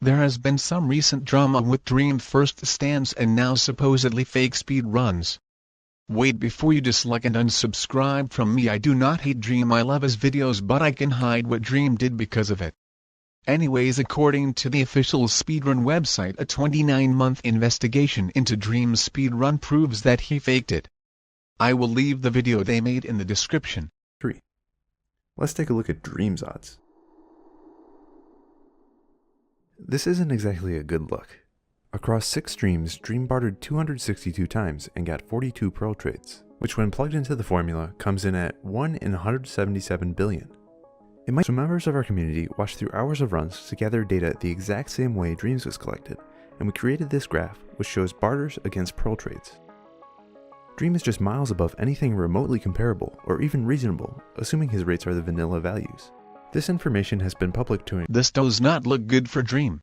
There has been some recent drama with Dream first stands and now supposedly fake speedruns. Wait before you dislike and unsubscribe from me. I do not hate Dream, I love his videos, but I can hide what Dream did because of it. Anyways, according to the official Speedrun website, a 29-month investigation into Dream's speedrun proves that he faked it. I will leave the video they made in the description. 3. Let's take a look at Dream's odds. This isn't exactly a good look. Across 6 streams, Dream bartered 262 times and got 42 pearl trades, which when plugged into the formula comes in at 1 in 177 billion. So members of our community watched through hours of runs to gather data the exact same way Dreams was collected, and we created this graph which shows barters against pearl trades. Dream is just miles above anything remotely comparable or even reasonable, assuming his rates are the vanilla values. This information has been public to him. This does not look good for Dream.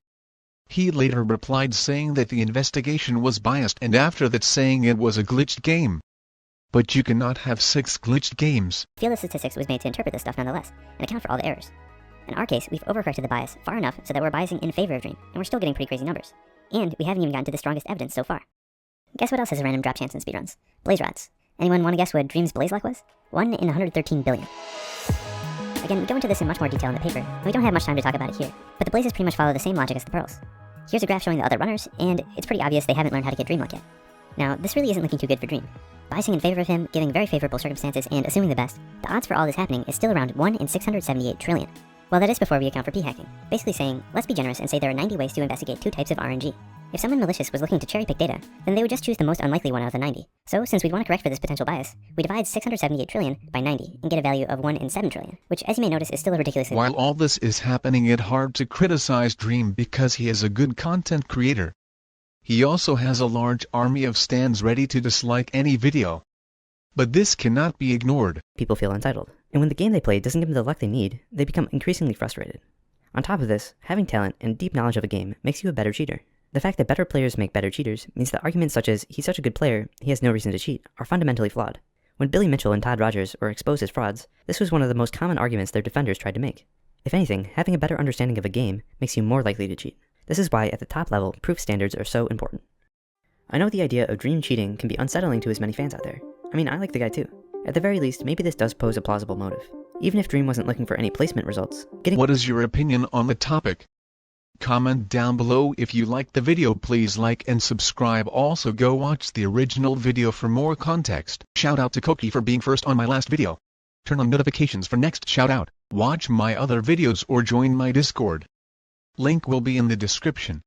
He later replied saying that the investigation was biased, and after that saying it was a glitched game. But you cannot have 6 glitched games. I feel the statistics was made to interpret this stuff nonetheless, and account for all the errors. In our case, we've overcorrected the bias far enough so that we're biasing in favor of Dream, and we're still getting pretty crazy numbers. And we haven't even gotten to the strongest evidence so far. Guess what else has a random drop chance in speedruns? Blaze rods. Anyone want to guess what Dream's blaze luck was? 1 in 113 billion. Again, we go into this in much more detail in the paper, and we don't have much time to talk about it here, but the blazes pretty much follow the same logic as the pearls. Here's a graph showing the other runners, and it's pretty obvious they haven't learned how to get Dream luck yet. Now, this really isn't looking too good for Dream. Biasing in favor of him, giving very favorable circumstances, and assuming the best, the odds for all this happening is still around 1 in 678 trillion. Well, that is before we account for p-hacking, basically saying, let's be generous and say there are 90 ways to investigate 2 types of RNG. If someone malicious was looking to cherry-pick data, then they would just choose the most unlikely one out of the 90. So, since we want to correct for this potential bias, we divide 678 trillion by 90 and get a value of 1 in 7 trillion, which as you may notice is still a ridiculously... While all this is happening, it's hard to criticize Dream because he is a good content creator. He also has a large army of stands ready to dislike any video. But this cannot be ignored. People feel entitled, and when the game they play doesn't give them the luck they need, they become increasingly frustrated. On top of this, having talent and deep knowledge of a game makes you a better cheater. The fact that better players make better cheaters means that arguments such as, he's such a good player, he has no reason to cheat, are fundamentally flawed. When Billy Mitchell and Todd Rogers were exposed as frauds, this was one of the most common arguments their defenders tried to make. If anything, having a better understanding of a game makes you more likely to cheat. This is why, at the top level, proof standards are so important. I know the idea of Dream cheating can be unsettling to his many fans out there. I mean, I like the guy too. At the very least, maybe this does pose a plausible motive. Even if Dream wasn't looking for any placement results, What is your opinion on the topic? Comment down below. If you liked the video, please like and subscribe. Also go watch the original video for more context. Shout out to Cookie for being first on my last video. Turn on notifications for next shout out. Watch my other videos or join my Discord. Link will be in the description.